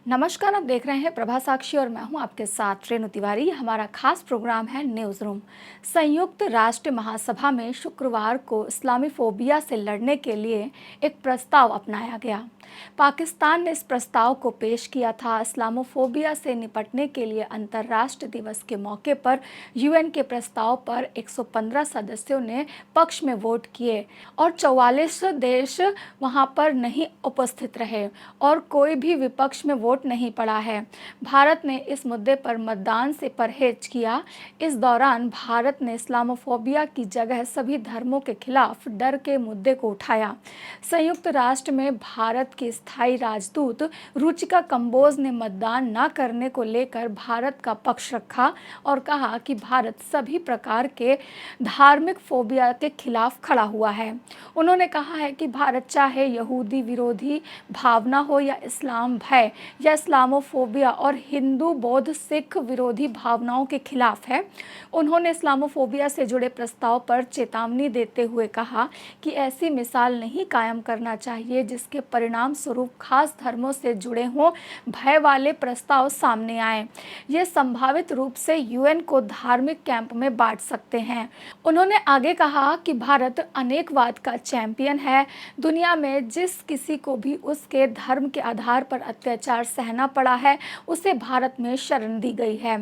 नमस्कार, आप देख रहे हैं प्रभा साक्षी और मैं हूं आपके साथ रेणु तिवारी। हमारा खास प्रोग्राम है न्यूज़ रूम। संयुक्त राष्ट्र महासभा में शुक्रवार को इस्लामीफोबिया से लड़ने के लिए एक प्रस्ताव अपनाया गया। पाकिस्तान ने इस प्रस्ताव को पेश किया था। इस्लामोफोबिया से निपटने के लिए अंतर्राष्ट्रीय दिवस के मौके पर यूएन के प्रस्ताव पर 115 सदस्यों ने पक्ष में वोट किए और 44 देश वहां पर नहीं उपस्थित रहे और कोई भी विपक्ष में वोट नहीं पड़ा है। भारत ने इस मुद्दे पर मतदान से परहेज किया। इस दौरान भारत ने इस्लामोफोबिया की जगह सभी धर्मों के खिलाफ डर के मुद्दे को उठाया। संयुक्त राष्ट्र में भारत की स्थायी राजदूत रुचिका कंबोज ने मतदान न करने को लेकर भारत का पक्ष रखा और कहा कि भारत सभी प्रकार के धार्मिक फोबिया के खिलाफ खड़ा हुआ है। उन्होंने कहा है कि भारत चाहे यहूदी विरोधी भावना हो या इस्लाम भय या इस्लामोफोबिया और हिंदू बौद्ध सिख विरोधी भावनाओं के खिलाफ है। उन्होंने इस्लामोफोबिया से जुड़े प्रस्ताव पर चेतावनी देते हुए कहा कि ऐसी मिसाल नहीं कायम करना चाहिए जिसके परिणाम स्वरूप खास धर्मों से जुड़े हों भय वाले प्रस्ताव सामने आए। ये संभावित रूप से यूएन को धार्मिक कैंप में बांट सकते हैं। उन्होंने आगे कहा कि भारत अनेकवाद का चैंपियन है। दुनिया में जिस किसी को भी उसके धर्म के आधार पर अत्याचार सहना पड़ा है उसे भारत में शरण दी गई है।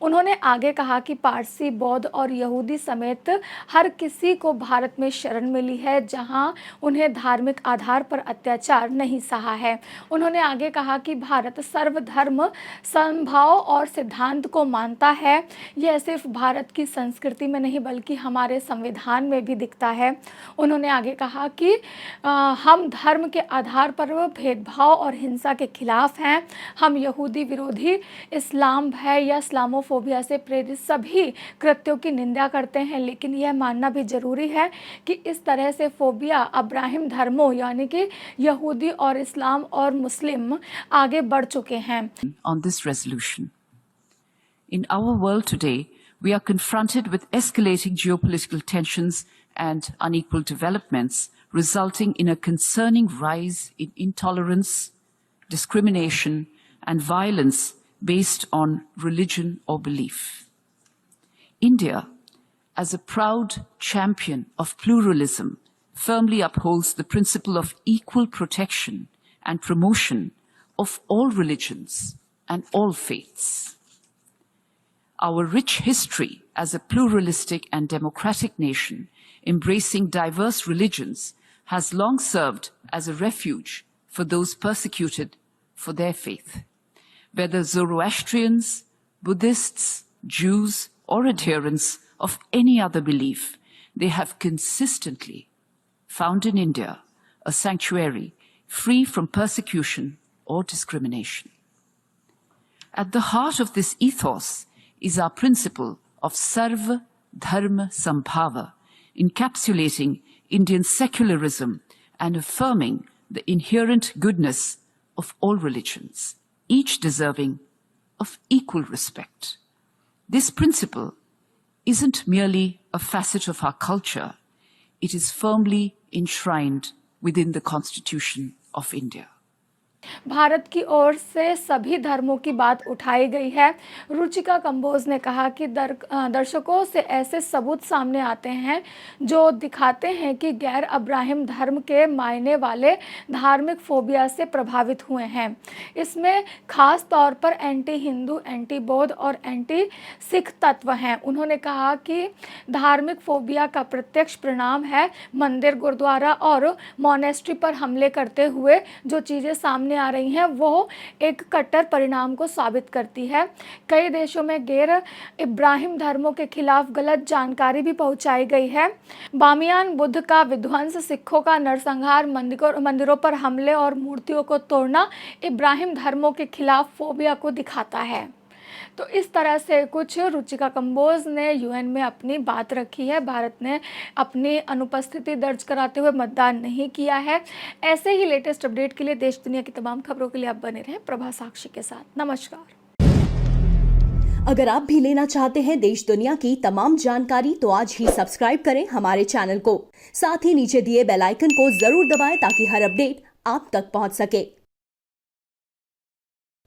उन्होंने आगे कहा कि पारसी, बौद्ध और यहूदी समेत हर किसी को भारत में शरण मिली है जहां उन्हें धार्मिक आधार पर अत्याचार नहीं सहा है। उन्होंने आगे कहा कि भारत सर्वधर्म समभाव और सिद्धांत को मानता है। यह सिर्फ भारत की संस्कृति में नहीं बल्कि हमारे संविधान में भी दिखता है। उन्होंने आगे कहा कि हम धर्म के आधार पर भेदभाव और हिंसा के खिलाफ हैं। हम यहूदी विरोधी, इस्लाम भय या इस्लामोफोबिया से प्रेरित सभी कृत्यों की निंदा करते हैं, लेकिन यह मानना भी जरूरी है कि इस तरह से फोबिया अब्राहिम धर्मों यानी कि यहूदी और इस्लाम और मुस्लिम आगे बढ़ चुके हैं। On this resolution. In our world today, we are confronted with escalating geopolitical tensions and unequal developments, resulting in a concerning rise in intolerance, discrimination, and violence based on religion or belief. India, as a proud champion of pluralism, firmly upholds the principle of equal protection and promotion of all religions and all faiths. Our rich history as a pluralistic and democratic nation, embracing diverse religions, has long served as a refuge for those persecuted for their faith. Whether Zoroastrians, Buddhists, Jews, or adherents of any other belief, they have consistently found in India a sanctuary free from persecution or discrimination. At the heart of this ethos is our principle of Sarva Dharma Sambhava, encapsulating Indian secularism and affirming the inherent goodness of all religions, each deserving of equal respect. This principle isn't merely a facet of our culture, it is firmly enshrined within the Constitution of India. Bharat की ओर से सभी धर्मों की बात उठाई गई है। रुचिका कंबोज ने कहा कि दर्शकों से ऐसे सबूत सामने आते हैं जो दिखाते हैं कि गैर अब्राहिम धर्म के मायने वाले धार्मिक फोबिया से प्रभावित हुए हैं। इसमें खास तौर पर एंटी हिंदू, एंटी बौद्ध और एंटी सिख तत्व हैं। उन्होंने कहा कि धार्मिक फोबिया का प्रत्यक्ष परिणाम है मंदिर, गुरुद्वारा और मॉनेस्ट्री पर हमले करते हुए जो चीज़ें सामने आ रही हैं वो एक कट्टर परिणाम को साबित करती है। कई देशों में गैर इब्राहिम धर्मों के खिलाफ गलत जानकारी भी पहुंचाई गई है। बामियान बुद्ध का विध्वंस, सिखों का नरसंहार, मंदिरों पर हमले और मूर्तियों को तोड़ना इब्राहिम धर्मों के खिलाफ फोबिया को दिखाता है। तो इस तरह से कुछ रुचिका कंबोज ने यूएन में अपनी बात रखी है। भारत ने अपनी अनुपस्थिति दर्ज कराते हुए मतदान नहीं किया है। ऐसे ही लेटेस्ट अपडेट के लिए देश दुनिया की तमाम खबरों के लिए आप बने रहें प्रभा साक्षी के साथ। नमस्कार। अगर आप भी लेना चाहते हैं देश दुनिया की तमाम जानकारी तो आज ही सब्सक्राइब करें हमारे चैनल को। साथ ही नीचे दिए बेल आइकन को जरूर दबाएं ताकि हर अपडेट आप तक पहुंच सके।